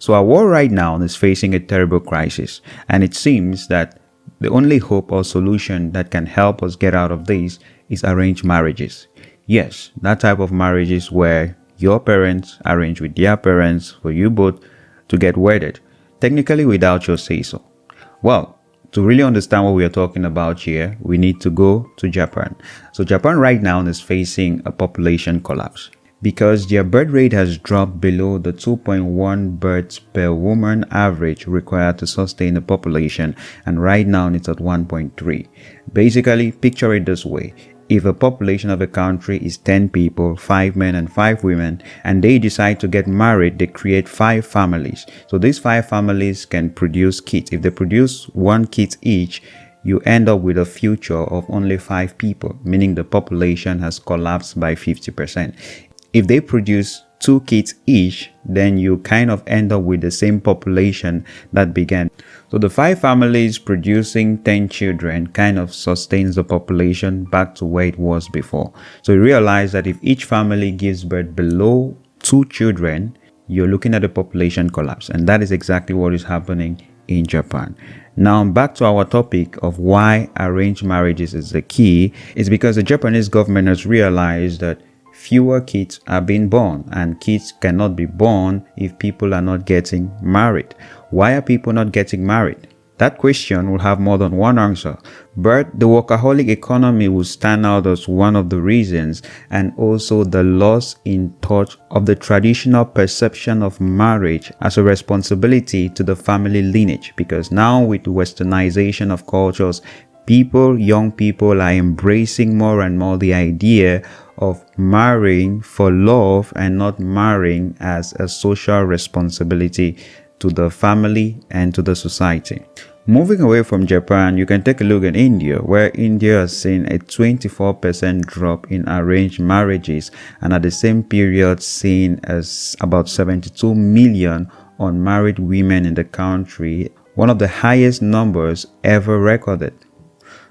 So our world right now is facing a terrible crisis, and it seems that the only hope or solution that can help us get out of this is arranged marriages. Yes, that type of marriages where your parents arrange with their parents for you both to get wedded, technically without your say-so. Well, to really understand what we are talking about here, we need to go to Japan. So Japan right now is facing a population collapse because their birth rate has dropped below the 2.1 births per woman average required to sustain the population, and right now it's at 1.3. Basically, picture it this way. If a population of a country is 10 people, 5 men and 5 women, and they decide to get married, they create 5 families. So these 5 families can produce kids. If they produce 1 kid each, you end up with a future of only 5 people, meaning the population has collapsed by 50%. If they produce 2 kids each, then you kind of end up with the same population that began. So the 5 families producing 10 children kind of sustains the population back to where it was before. So you realize that if each family gives birth below 2 children, you're looking at a population collapse. And that is exactly what is happening in Japan. Now back to our topic of why arranged marriages is the key. Is because the Japanese government has realized that fewer kids are being born, and kids cannot be born if people are not getting married. Why are people not getting married? That question will have more than one answer, but the workaholic economy will stand out as one of the reasons, and also the loss in touch of the traditional perception of marriage as a responsibility to the family lineage, because now with the westernization of cultures, young people are embracing more and more the idea of marrying for love and not marrying as a social responsibility to the family and to the society. Moving away from Japan, you can take a look at India, where India has seen a 24% drop in arranged marriages, and at the same period seen as about 72 million unmarried women in the country, one of the highest numbers ever recorded.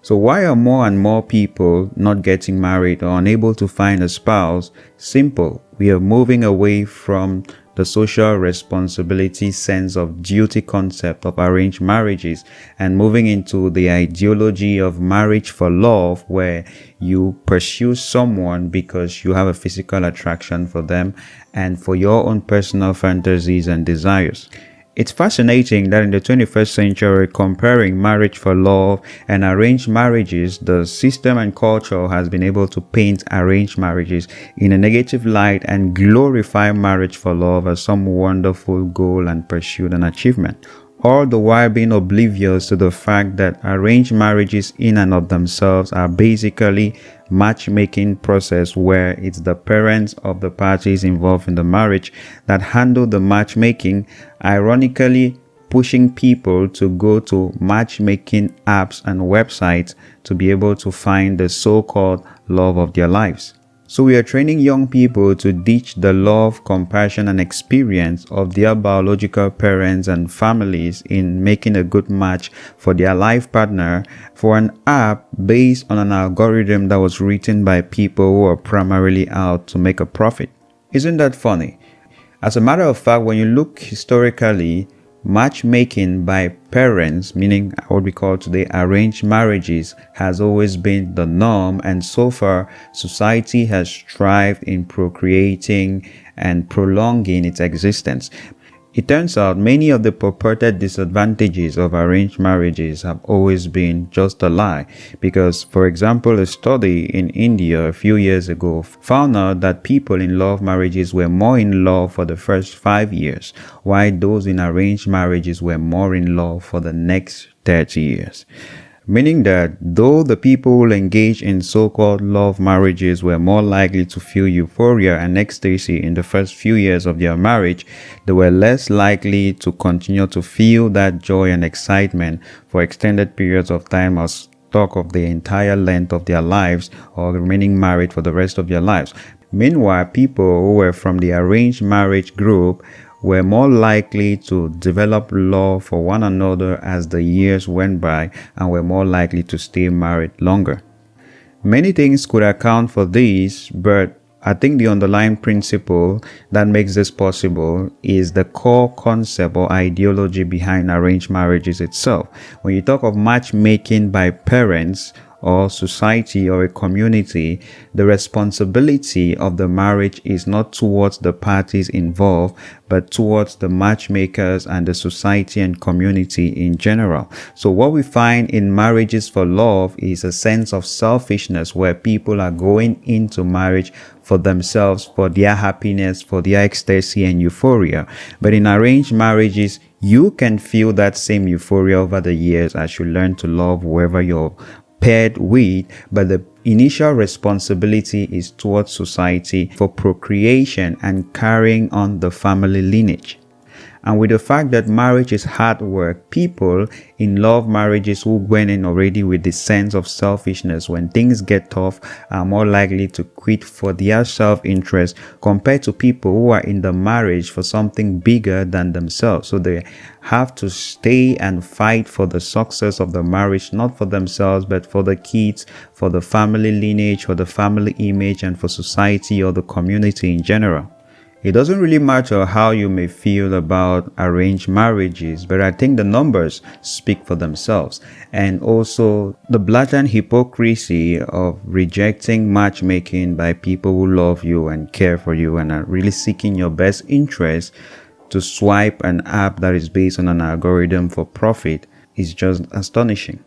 So why are more and more people not getting married or unable to find a spouse? Simple. We are moving away from the social responsibility sense of duty concept of arranged marriages and moving into the ideology of marriage for love, where you pursue someone because you have a physical attraction for them and for your own personal fantasies and desires. It's fascinating that in the 21st century, comparing marriage for love and arranged marriages, the system and culture has been able to paint arranged marriages in a negative light and glorify marriage for love as some wonderful goal and pursuit and achievement, all the while being oblivious to the fact that arranged marriages in and of themselves are basically matchmaking process where it's the parents of the parties involved in the marriage that handle the matchmaking, ironically pushing people to go to matchmaking apps and websites to be able to find the so-called love of their lives. So we are training young people to ditch the love, compassion, and experience of their biological parents and families in making a good match for their life partner for an app based on an algorithm that was written by people who are primarily out to make a profit. Isn't that funny? As a matter of fact, when you look historically, matchmaking by parents, meaning what we call today arranged marriages, has always been the norm, and so far society has thrived in procreating and prolonging its existence. It turns out many of the purported disadvantages of arranged marriages have always been just a lie, because, for example, a study in India a few years ago found out that people in love marriages were more in love for the first 5 years, while those in arranged marriages were more in love for the next 30 years. Meaning that though the people who engage in so-called love marriages were more likely to feel euphoria and ecstasy in the first few years of their marriage, they were less likely to continue to feel that joy and excitement for extended periods of time as talk of the entire length of their lives or remaining married for the rest of their lives. Meanwhile, people who were from the arranged marriage group were more likely to develop love for one another as the years went by and were more likely to stay married longer. Many things could account for this, but I think the underlying principle that makes this possible is the core concept or ideology behind arranged marriages itself. When you talk of matchmaking by parents or society or a community, the responsibility of the marriage is not towards the parties involved, but towards the matchmakers and the society and community in general. So what we find in marriages for love is a sense of selfishness where people are going into marriage for themselves, for their happiness, for their ecstasy and euphoria. But in arranged marriages, you can feel that same euphoria over the years as you learn to love whoever you're paired with, but the initial responsibility is towards society for procreation and carrying on the family lineage. And with the fact that marriage is hard work, people in love marriages who went in already with the sense of selfishness, when things get tough, are more likely to quit for their self-interest compared to people who are in the marriage for something bigger than themselves. So they have to stay and fight for the success of the marriage, not for themselves, but for the kids, for the family lineage, for the family image, and for society or the community in general. It doesn't really matter how you may feel about arranged marriages, but I think the numbers speak for themselves. And also the blatant hypocrisy of rejecting matchmaking by people who love you and care for you and are really seeking your best interest to swipe an app that is based on an algorithm for profit is just astonishing.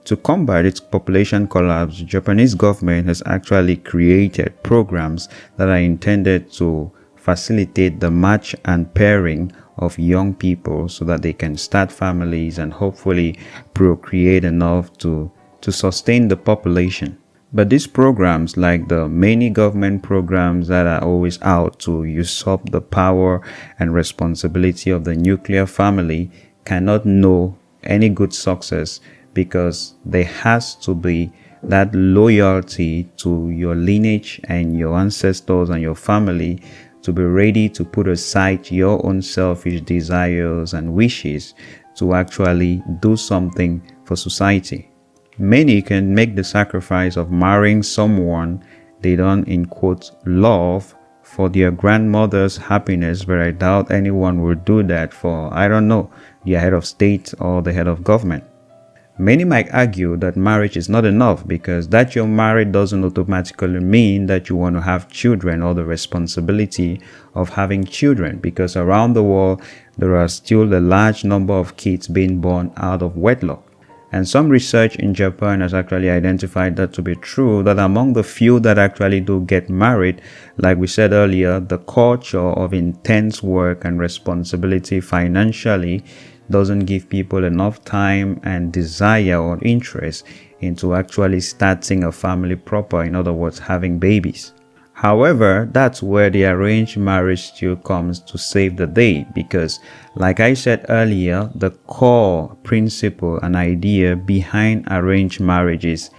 To combat its population collapse, the Japanese government has actually created programs that are intended to facilitate the match and pairing of young people so that they can start families and hopefully procreate enough to sustain the population. But these programs, like the many government programs that are always out to usurp the power and responsibility of the nuclear family, cannot know any good success because there has to be that loyalty to your lineage and your ancestors and your family to be ready to put aside your own selfish desires and wishes to actually do something for society. Many can make the sacrifice of marrying someone they don't, in quotes, love for their grandmother's happiness, but I doubt anyone would do that for, I don't know, the head of state or the head of government. Many might argue that marriage is not enough because that you're married doesn't automatically mean that you want to have children or the responsibility of having children, because around the world there are still a large number of kids being born out of wedlock. And some research in Japan has actually identified that to be true, that among the few that actually do get married, like we said earlier, the culture of intense work and responsibility financially doesn't give people enough time and desire or interest into actually starting a family proper, in other words, having babies. However, that's where the arranged marriage still comes to save the day, because like I said earlier, the core principle and idea behind arranged marriages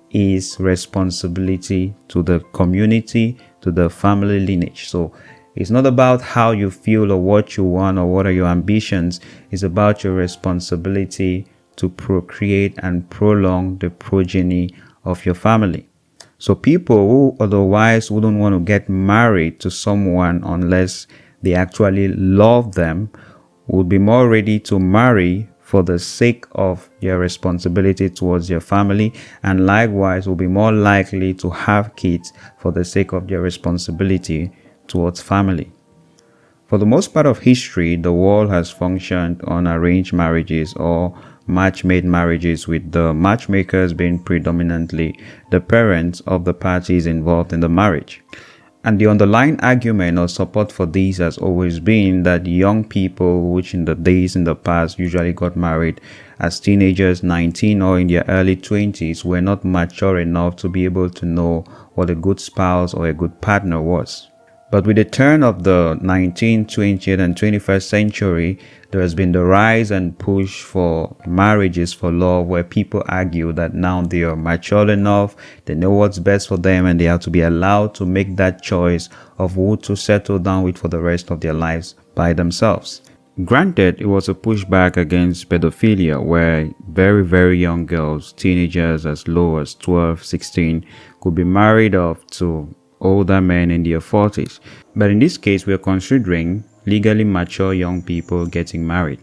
is responsibility to the community, to the family lineage. So it's not about how you feel or what you want or what are your ambitions. It's about your responsibility to procreate and prolong the progeny of your family. So people who otherwise wouldn't want to get married to someone unless they actually love them would be more ready to marry for the sake of their responsibility towards their family, and likewise will be more likely to have kids for the sake of their responsibility towards family. For the most part of history, the world has functioned on arranged marriages or match-made marriages, with the matchmakers being predominantly the parents of the parties involved in the marriage. And the underlying argument or support for this has always been that young people, which in the days in the past usually got married as teenagers, 19 or in their early 20s, were not mature enough to be able to know what a good spouse or a good partner was. But with the turn of the 19th, 20th and 21st century, there has been the rise and push for marriages for love, where people argue that now they are mature enough, they know what's best for them, and they have to be allowed to make that choice of who to settle down with for the rest of their lives by themselves. Granted, it was a pushback against pedophilia, where very, very young girls, teenagers as low as 12, 16, could be married off to older men in their 40s. But in this case, we are considering legally mature young people getting married.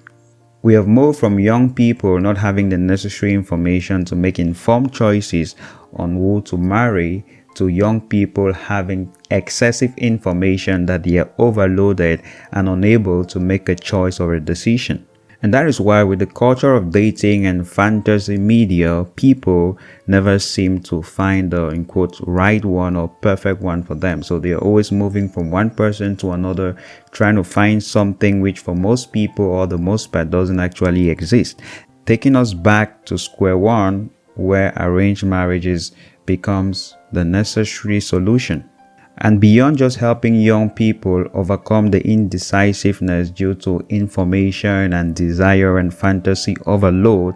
We have moved from young people not having the necessary information to make informed choices on who to marry to young people having excessive information that they are overloaded and unable to make a choice or a decision. And that is why with the culture of dating and fantasy media, people never seem to find the in quotes right one or perfect one for them. So they are always moving from one person to another, trying to find something which for most people or the most part doesn't actually exist. Taking us back to square one, where arranged marriages becomes the necessary solution. And beyond just helping young people overcome the indecisiveness due to information and desire and fantasy overload,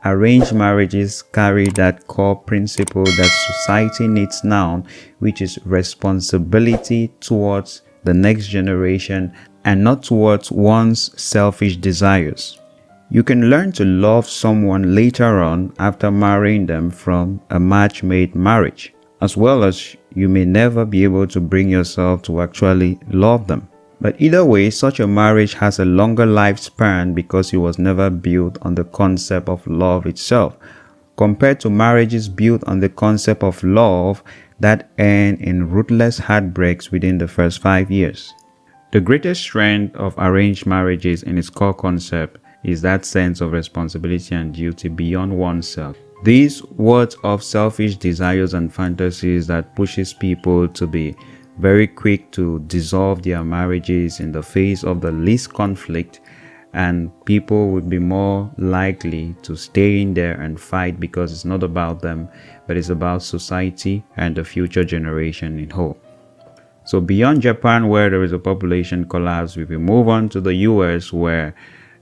arranged marriages carry that core principle that society needs now, which is responsibility towards the next generation and not towards one's selfish desires. You can learn to love someone later on after marrying them from a match-made marriage, as well as you may never be able to bring yourself to actually love them. But either way, such a marriage has a longer lifespan because it was never built on the concept of love itself, compared to marriages built on the concept of love that end in ruthless heartbreaks within the first 5 years. The greatest strength of arranged marriages in its core concept is that sense of responsibility and duty beyond oneself. These words of selfish desires and fantasies that pushes people to be very quick to dissolve their marriages in the face of the least conflict, and people would be more likely to stay in there and fight because it's not about them, but it's about society and the future generation in whole. So beyond Japan, where there is a population collapse, if we move on to the US, where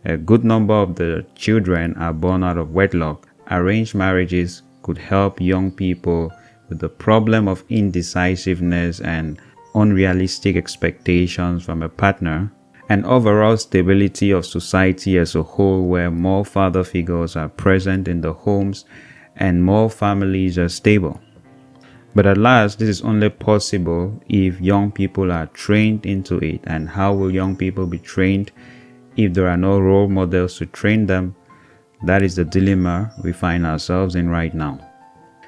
a good number of the children are born out of wedlock, arranged marriages could help young people with the problem of indecisiveness and unrealistic expectations from a partner, and overall stability of society as a whole, where more father figures are present in the homes and more families are stable. But at last, this is only possible if young people are trained into it. And how will young people be trained if there are no role models to train them? That is the dilemma we find ourselves in right now.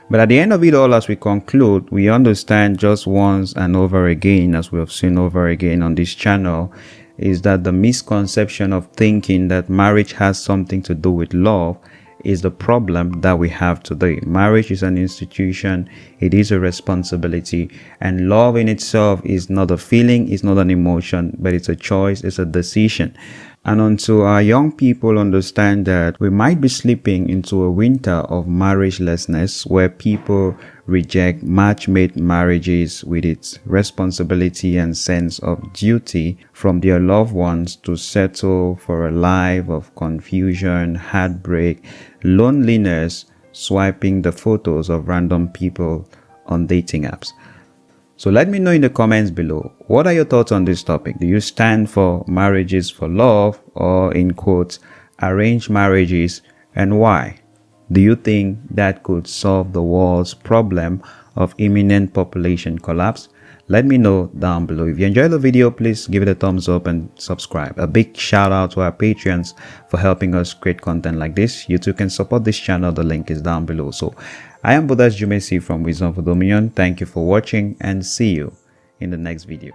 But at the end of it all, as we conclude, we understand just once and over again, as we have seen over again on this channel, is that the misconception of thinking that marriage has something to do with love is the problem that we have today. Marriage is an institution, it is a responsibility, and love in itself is not a feeling, it's not an emotion, but it's a choice, it's a decision. And until our young people understand that we might be slipping into a winter of marriagelessness, where people reject match-made marriages with its responsibility and sense of duty from their loved ones to settle for a life of confusion, heartbreak, loneliness, swiping the photos of random people on dating apps. So let me know in the comments below, what are your thoughts on this topic? Do you stand for marriages for love, or in quotes, arranged marriages, and why? Do you think that could solve the world's problem of imminent population collapse? Let me know down below. If you enjoyed the video, please give it a thumbs up and subscribe. A big shout out to our Patreons for helping us create content like this. You too can support this channel. The link is down below. So I am 𝗔𝗿𝗍𝗶 from Wisdom for Dominion. Thank you for watching and see you in the next video.